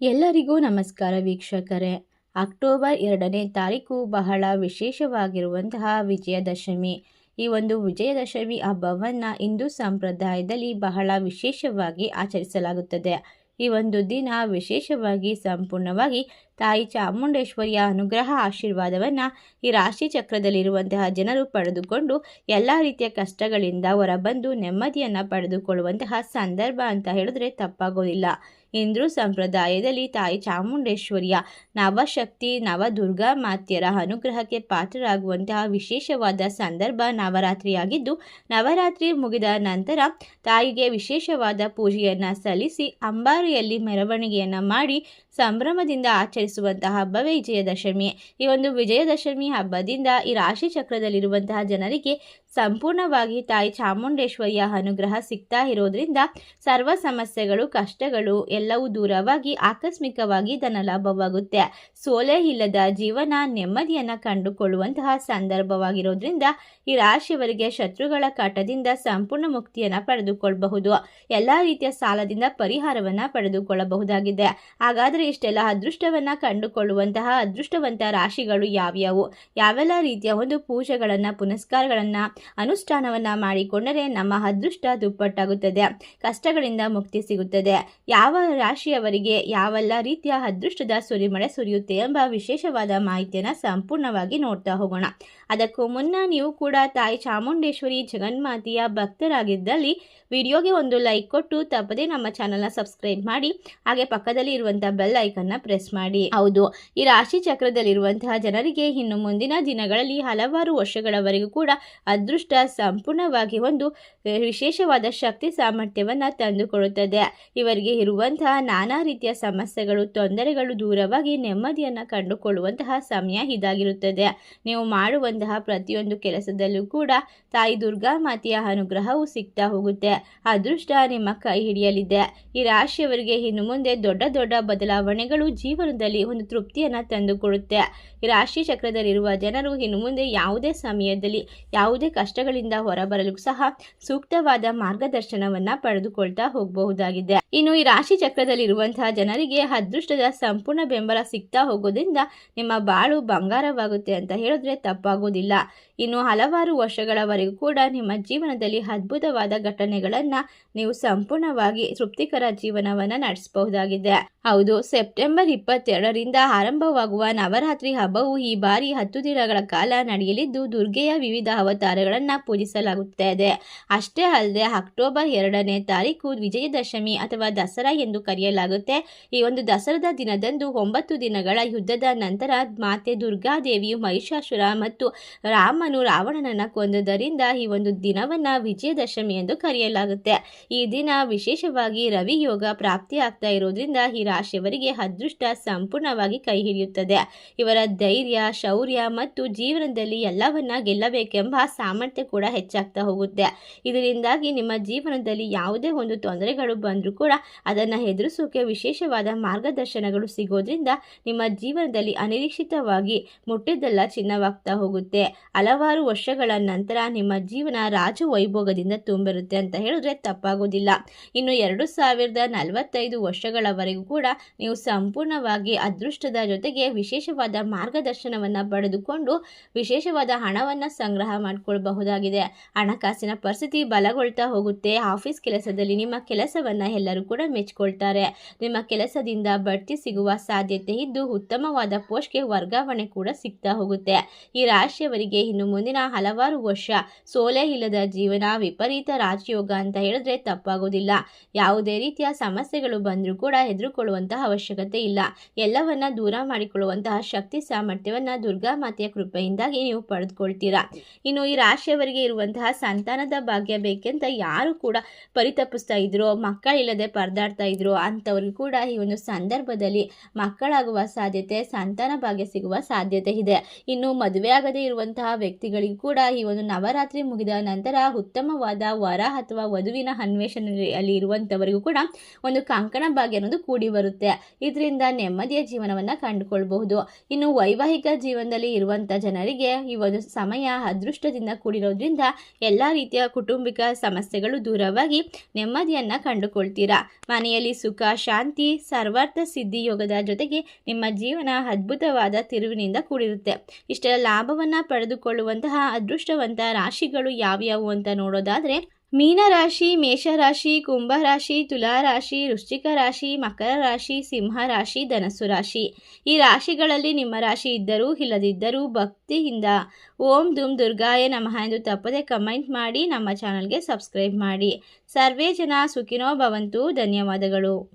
ಎಲ್ಲರಿಗೂ ನಮಸ್ಕಾರ ವೀಕ್ಷಕರೇ. ಅಕ್ಟೋಬರ್ 2ನೇ ತಾರೀಕು ಬಹಳ ವಿಶೇಷವಾಗಿರುವಂತಹ ವಿಜಯದಶಮಿ. ಈ ಒಂದು ವಿಜಯದಶಮಿ ಹಬ್ಬವನ್ನು ಹಿಂದೂ ಸಂಪ್ರದಾಯದಲ್ಲಿ ಬಹಳ ವಿಶೇಷವಾಗಿ ಆಚರಿಸಲಾಗುತ್ತದೆ. ಈ ಒಂದು ದಿನ ವಿಶೇಷವಾಗಿ ಸಂಪೂರ್ಣವಾಗಿ ತಾಯಿ ಚಾಮುಂಡೇಶ್ವರಿಯ ಅನುಗ್ರಹ ಆಶೀರ್ವಾದವನ್ನು ಈ ರಾಶಿ ಚಕ್ರದಲ್ಲಿರುವಂತಹ ಜನರು ಪಡೆದುಕೊಂಡು ಎಲ್ಲ ರೀತಿಯ ಕಷ್ಟಗಳಿಂದ ಹೊರಬಂದು ನೆಮ್ಮದಿಯನ್ನು ಪಡೆದುಕೊಳ್ಳುವಂತಹ ಸಂದರ್ಭ ಅಂತ ಹೇಳಿದ್ರೆ ತಪ್ಪಾಗೋದಿಲ್ಲ. ಹಿಂದೂ ಸಂಪ್ರದಾಯದಲ್ಲಿ ತಾಯಿ ಚಾಮುಂಡೇಶ್ವರಿಯ ನವಶಕ್ತಿ ನವದುರ್ಗಾ ಮಾತೆಯರ ಅನುಗ್ರಹಕ್ಕೆ ಪಾತ್ರರಾಗುವಂತಹ ವಿಶೇಷವಾದ ಸಂದರ್ಭ ನವರಾತ್ರಿಯಾಗಿದ್ದು, ನವರಾತ್ರಿ ಮುಗಿದ ನಂತರ ತಾಯಿಗೆ ವಿಶೇಷವಾದ ಪೂಜೆಯನ್ನು ಸಲ್ಲಿಸಿ ಅಂಬಾರಿಯಲ್ಲಿ ಮೆರವಣಿಗೆಯನ್ನು ಮಾಡಿ ಸಂಭ್ರಮದಿಂದ ಆಚರಿಸುವಂತಹ ಹಬ್ಬವೇ ವಿಜಯದಶಮಿ. ಈ ಒಂದು ವಿಜಯದಶಮಿ ಹಬ್ಬದಿಂದ ಈ ರಾಶಿ ಚಕ್ರದಲ್ಲಿರುವಂತಹ ಜನರಿಗೆ ಸಂಪೂರ್ಣವಾಗಿ ತಾಯಿ ಚಾಮುಂಡೇಶ್ವರಿಯ ಅನುಗ್ರಹ ಸಿಗ್ತಾ ಇರೋದ್ರಿಂದ ಸರ್ವ ಸಮಸ್ಯೆಗಳು ಕಷ್ಟಗಳು ಎಲ್ಲವೂ ದೂರವಾಗಿ ಆಕಸ್ಮಿಕವಾಗಿ ಧನಲಾಭವಾಗುತ್ತೆ. ಸೋಲೆ ಇಲ್ಲದ ಜೀವನ ನೆಮ್ಮದಿಯನ್ನು ಕಂಡುಕೊಳ್ಳುವಂತಹ ಸಂದರ್ಭವಾಗಿರೋದ್ರಿಂದ ಈ ರಾಶಿಯವರಿಗೆ ಶತ್ರುಗಳ ಕಾಟದಿಂದ ಸಂಪೂರ್ಣ ಮುಕ್ತಿಯನ್ನು ಪಡೆದುಕೊಳ್ಳಬಹುದು. ಎಲ್ಲ ರೀತಿಯ ಸಾಲದಿಂದ ಪರಿಹಾರವನ್ನು ಪಡೆದುಕೊಳ್ಳಬಹುದಾಗಿದೆ. ಹಾಗಾದರೆ ಇಷ್ಟೆಲ್ಲ ಅದೃಷ್ಟವನ್ನು ಕಂಡುಕೊಳ್ಳುವಂತಹ ಅದೃಷ್ಟವಂತ ರಾಶಿಗಳು ಯಾವ್ಯಾವು, ಯಾವೆಲ್ಲ ರೀತಿಯ ಒಂದು ಪೂಜೆಗಳನ್ನು ಪುನಸ್ಕಾರಗಳನ್ನು ಅನುಷ್ಠಾನವನ್ನು ಮಾಡಿಕೊಂಡರೆ ನಮ್ಮ ಅದೃಷ್ಟ ದುಪ್ಪಟ್ಟಾಗುತ್ತದೆ, ಕಷ್ಟಗಳಿಂದ ಮುಕ್ತಿ ಸಿಗುತ್ತದೆ, ಯಾವ ರಾಶಿಯವರಿಗೆ ಯಾವೆಲ್ಲ ರೀತಿಯ ಅದೃಷ್ಟದ ಸುರಿಮಳೆ ಸುರಿಯುತ್ತೆ ಎಂಬ ವಿಶೇಷವಾದ ಮಾಹಿತಿಯನ್ನು ಸಂಪೂರ್ಣವಾಗಿ ನೋಡ್ತಾ ಹೋಗೋಣ. ಅದಕ್ಕೂ ಮುನ್ನ ನೀವು ಕೂಡ ತಾಯಿ ಚಾಮುಂಡೇಶ್ವರಿ ಜಗನ್ಮಾತೆಯ ಭಕ್ತರಾಗಿದ್ದಲ್ಲಿ ವಿಡಿಯೋಗೆ ಒಂದು ಲೈಕ್ ಕೊಟ್ಟು ತಪ್ಪದೇ ನಮ್ಮ ಚಾನಲ್ನ ಸಬ್ಸ್ಕ್ರೈಬ್ ಮಾಡಿ, ಹಾಗೆ ಪಕ್ಕದಲ್ಲಿ ಇರುವಂತಹ ಬೆಲ್ ಐಕನ್ನ ಪ್ರೆಸ್ ಮಾಡಿ. ಹೌದು, ಈ ರಾಶಿ ಚಕ್ರದಲ್ಲಿರುವಂತಹ ಜನರಿಗೆ ಇನ್ನು ಮುಂದಿನ ದಿನಗಳಲ್ಲಿ ಹಲವಾರು ವರ್ಷಗಳವರೆಗೂ ಕೂಡ ಅದೃಷ್ಟ ಸಂಪೂರ್ಣವಾಗಿ ಒಂದು ವಿಶೇಷವಾದ ಶಕ್ತಿ ಸಾಮರ್ಥ್ಯವನ್ನು ತಂದುಕೊಡುತ್ತದೆ. ಇವರಿಗೆ ಇರುವಂತಹ ನಾನಾ ರೀತಿಯ ಸಮಸ್ಯೆಗಳು ತೊಂದರೆಗಳು ದೂರವಾಗಿ ನೆಮ್ಮದಿಯನ್ನು ಕಂಡುಕೊಳ್ಳುವಂತಹ ಸಮಯ ಇದಾಗಿರುತ್ತದೆ. ನೀವು ಮಾಡುವಂತಹ ಪ್ರತಿಯೊಂದು ಕೆಲಸದಲ್ಲೂ ಕೂಡ ತಾಯಿ ದುರ್ಗಾ ಮಾತೆಯ ಅನುಗ್ರಹವು ಸಿಗ್ತಾ ಹೋಗುತ್ತೆ. ಅದೃಷ್ಟ ನಿಮ್ಮ ಕೈ ಹಿಡಿಯಲಿದೆ. ಈ ರಾಶಿಯವರಿಗೆ ಇನ್ನು ಮುಂದೆ ದೊಡ್ಡ ದೊಡ್ಡ ಬದಲಾವಣೆಗಳು ಜೀವನದಲ್ಲಿ ಒಂದು ತೃಪ್ತಿಯನ್ನು ತಂದುಕೊಡುತ್ತೆ. ಈ ರಾಶಿ ಚಕ್ರದಲ್ಲಿರುವ ಜನರು ಇನ್ನು ಮುಂದೆ ಯಾವುದೇ ಸಮಯದಲ್ಲಿ ಯಾವುದೇ ಕಷ್ಟಗಳಿಂದ ಹೊರಬರಲು ಸಹ ಸೂಕ್ತವಾದ ಮಾರ್ಗದರ್ಶನವನ್ನು ಪಡೆದುಕೊಳ್ತಾ ಹೋಗಬಹುದಾಗಿದೆ. ಇನ್ನು ಈ ರಾಶಿ ಚಕ್ರದಲ್ಲಿರುವಂತಹ ಜನರಿಗೆ ಅದೃಷ್ಟದ ಸಂಪೂರ್ಣ ಬೆಂಬಲ ಸಿಗ್ತಾ ಹೋಗೋದ್ರಿಂದ ನಿಮ್ಮ ಬಾಳು ಬಂಗಾರವಾಗುತ್ತೆ ಅಂತ ಹೇಳಿದ್ರೆ ತಪ್ಪಾಗೋದಿಲ್ಲ. ಇನ್ನು ಹಲವಾರು ವರ್ಷಗಳವರೆಗೂ ಕೂಡ ನಿಮ್ಮ ಜೀವನದಲ್ಲಿ ಅದ್ಭುತವಾದ ಘಟನೆಗಳನ್ನು ನೀವು ಸಂಪೂರ್ಣವಾಗಿ ತೃಪ್ತಿಕರ ಜೀವನವನ್ನು ನಡೆಸಬಹುದಾಗಿದೆ. ಹೌದು, ಸೆಪ್ಟೆಂಬರ್ 22ರಿಂದ ಆರಂಭವಾಗುವ ನವರಾತ್ರಿ ಹಬ್ಬವು ಈ ಬಾರಿ 10 ದಿನಗಳ ಕಾಲ ನಡೆಯಲಿದ್ದು ದುರ್ಗೆಯ ವಿವಿಧ ಅವತಾರಗಳನ್ನು ಪೂಜಿಸಲಾಗುತ್ತದೆ. ಅಷ್ಟೇ ಅಲ್ಲದೆ ಅಕ್ಟೋಬರ್ 2ನೇ ತಾರೀಕು ವಿಜಯದಶಮಿ ಅಥವಾ ದಸರಾ ಎಂದು ಕರೆಯಲಾಗುತ್ತೆ. ಈ ಒಂದು ದಸರಾದ ದಿನದಂದು 9 ದಿನಗಳ ಯುದ್ಧದ ನಂತರ ಮಾತೆ ದುರ್ಗಾದೇವಿಯು ಮಹಿಷಾಸುರ ಮತ್ತು ರಾಮನು ರಾವಣನನ್ನು ಕೊಂದದ್ದರಿಂದ ಈ ಒಂದು ದಿನವನ್ನು ವಿಜಯದಶಮಿ ಎಂದು ಕರೆಯಲಾಗುತ್ತೆ. ಈ ದಿನ ವಿಶೇಷವಾಗಿ ರವಿ ಯೋಗ ಪ್ರಾಪ್ತಿ ಆಗ್ತಾ ಇರೋದ್ರಿಂದ ಈ ರಾಶಿಯವರಿಗೆ ಅದೃಷ್ಟ ಸಂಪೂರ್ಣವಾಗಿ ಕೈ ಹಿಡಿಯುತ್ತದೆ. ಇವರ ಧೈರ್ಯ ಶೌರ್ಯ ಮತ್ತು ಜೀವನದಲ್ಲಿ ಎಲ್ಲವನ್ನ ಗೆಲ್ಲಬೇಕೆಂಬ ಸಾಮರ್ಥ್ಯ ಕೂಡ ಹೆಚ್ಚಾಗ್ತಾ ಹೋಗುತ್ತೆ. ಇದರಿಂದಾಗಿ ನಿಮ್ಮ ಜೀವನದಲ್ಲಿ ಯಾವುದೇ ಒಂದು ತೊಂದರೆಗಳು ಬಂದರೂ ಕೂಡ ಅದನ್ನು ಎದುರಿಸೋಕೆ ವಿಶೇಷವಾದ ಮಾರ್ಗದರ್ಶನಗಳು ಸಿಗೋದ್ರಿಂದ ನಿಮ್ಮ ಜೀವನದಲ್ಲಿ ಅನಿರೀಕ್ಷಿತವಾಗಿ ಮುಟ್ಟಿದ್ದೆಲ್ಲ ಚಿನ್ನವಾಗ್ತಾ ಹೋಗುತ್ತೆ. ಹಲವಾರು ವರ್ಷಗಳ ನಂತರ ನಿಮ್ಮ ಜೀವನ ರಾಜವೈಭೋಗದಿಂದ ತುಂಬಿರುತ್ತೆ ಅಂತ ಹೇಳಿದ್ರೆ ತಪ್ಪಾಗೋದಿಲ್ಲ. ಇನ್ನು 2045 ವರ್ಷಗಳವರೆಗೂ ಕೂಡ ನೀವು ಸಂಪೂರ್ಣವಾಗಿ ಅದೃಷ್ಟದ ಜೊತೆಗೆ ವಿಶೇಷವಾದ ಮಾರ್ಗದರ್ಶನವನ್ನು ಪಡೆದುಕೊಂಡು ವಿಶೇಷವಾದ ಹಣವನ್ನು ಸಂಗ್ರಹ ಮಾಡಿಕೊಳ್ಳಬಹುದಾಗಿದೆ. ಹಣಕಾಸಿನ ಪರಿಸ್ಥಿತಿ ಬಲಗೊಳ್ತಾ ಹೋಗುತ್ತೆ. ಆಫೀಸ್ ಕೆಲಸದಲ್ಲಿ ನಿಮ್ಮ ಕೆಲಸವನ್ನು ಎಲ್ಲರೂ ಕೂಡ ಮೆಚ್ಚಿಕೊಳ್ತಾರೆ. ನಿಮ್ಮ ಕೆಲಸದಿಂದ ಬಡ್ತಿ ಸಿಗುವ ಸಾಧ್ಯತೆ ಇದ್ದು ಉತ್ತಮವಾದ ಪೋಸ್ಟ್ಗೆ ವರ್ಗಾವಣೆ ಕೂಡ ಸಿಗ್ತಾ ಹೋಗುತ್ತೆ. ಈ ರಾಶಿಯವರಿಗೆ ಇನ್ನು ಮುಂದಿನ ಹಲವಾರು ವರ್ಷ ಸೋಲೆ ಇಲ್ಲದ ಜೀವನ, ವಿಪರೀತ ರಾಜಯೋಗ ಅಂತ ಹೇಳಿದ್ರೆ ತಪ್ಪಾಗೋದಿಲ್ಲ. ಯಾವುದೇ ರೀತಿಯ ಸಮಸ್ಯೆಗಳು ಬಂದರೂ ಕೂಡ ಹೆದರುಕೊಳ್ಳುವಂತಹ ಅವಶ್ಯಕತೆ ಇಲ್ಲ. ಎಲ್ಲವನ್ನ ದೂರ ಮಾಡಿಕೊಳ್ಳುವಂತಹ ಶಕ್ತಿ ಸಾಮರ್ಥ್ಯವನ್ನು ದುರ್ಗಾ ಮಾತೆಯ ಕೃಪೆಯಿಂದಾಗಿ ನೀವು ಪಡೆದುಕೊಳ್ತೀರಾ. ಇನ್ನು ಈ ರಾಶಿಯವರಿಗೆ ಇರುವಂತಹ ಸಂತಾನದ ಭಾಗ್ಯ ಬೇಕೆಂತ ಯಾರು ಕೂಡ ಪರಿತಪಿಸ್ತಾ ಇದ್ರೋ, ಮಕ್ಕಳಿಲ್ಲದೆ ಪರದಾಡ್ತಾ ಇದ್ರೋ ಅಂಥವ್ರಿಗೆ ಕೂಡ ಈ ಒಂದು ಸಂದರ್ಭದಲ್ಲಿ ಮಕ್ಕಳಾಗುವ ಸಾಧ್ಯತೆ, ಸಂತಾನ ಭಾಗ್ಯ ಸಿಗುವ ಸಾಧ್ಯತೆ ಇದೆ. ಇನ್ನು ಮದುವೆ ಆಗದೇ ಇರುವಂತಹ ವ್ಯಕ್ತಿಗಳಿಗೂ ಕೂಡ ಈ ಒಂದು ನವರಾತ್ರಿ ಮುಗಿದ ನಂತರ ಉತ್ತಮವಾದ ವರ ಅಥವಾ ವಧುವಿನ ಅನ್ವೇಷಣೆಯಲ್ಲಿ ಇರುವಂಥವರಿಗೂ ಕೂಡ ಒಂದು ಕಂಕಣ ಭಾಗ್ಯ ಅನ್ನೋದು ಕೂಡಿ ಬರುತ್ತೆ. ಇದರಿಂದ ನೆಮ್ಮದಿಯ ಜೀವನವನ್ನು ಕಂಡುಕೊಳ್ಬಹುದು. ಇನ್ನು ವೈವಾಹಿಕ ಜೀವನದಲ್ಲಿ ಇರುವಂಥ ಜನರಿಗೆ ಈ ಒಂದು ಸಮಯ ಅದೃಷ್ಟದಿಂದ ಕೂಡಿರೋದ್ರಿಂದ ಎಲ್ಲ ರೀತಿಯ ಕೌಟುಂಬಿಕ ಸಮಸ್ಯೆಗಳು ದೂರವಾಗಿ ನೆಮ್ಮದಿಯನ್ನು ಕಂಡುಕೊಳ್ತೀರಾ. ಮನೆಯಲ್ಲಿ ಸುಖ, ಶಾಂತಿ, ಸರ್ವಾರ್ಥ ಸಿದ್ಧಿ ಯೋಗದ ಜೊತೆಗೆ ನಿಮ್ಮ ಜೀವನ ಅದ್ಭುತವಾದ ತಿರುವಿನಿಂದ ಕೂಡಿರುತ್ತೆ. ಇಷ್ಟೆಲ್ಲ ಲಾಭವನ್ನು ಪಡೆದುಕೊಳ್ಳುವಂತಹ ಅದೃಷ್ಟವಂತ ರಾಶಿಗಳು ಯಾವ್ಯಾವು ಅಂತ ನೋಡೋದಾದರೆ ಮೀನರಾಶಿ, ಮೇಷರಾಶಿ, ಕುಂಭರಾಶಿ, ತುಲಾರಾಶಿ, ವೃಶ್ಚಿಕ ರಾಶಿ, ಮಕರ ರಾಶಿ, ಸಿಂಹ ರಾಶಿ, ಧನಸ್ಸು ರಾಶಿ. ಈ ರಾಶಿಗಳಲ್ಲಿ ನಿಮ್ಮ ರಾಶಿ ಇದ್ದರೂ ಇಲ್ಲದಿದ್ದರೂ ಭಕ್ತಿಯಿಂದ ಓಂ ದುಂ ದುರ್ಗಾಯ ನಮಃ ಎಂದು ತಪ್ಪದೆ ಕಮೆಂಟ್ ಮಾಡಿ ನಮ್ಮ ಚಾನಲ್ಗೆ ಸಬ್ಸ್ಕ್ರೈಬ್ ಮಾಡಿ. ಸರ್ವೇ ಜನ ಸುಖಿನೋ ಭವಂತು. ಧನ್ಯವಾದಗಳು.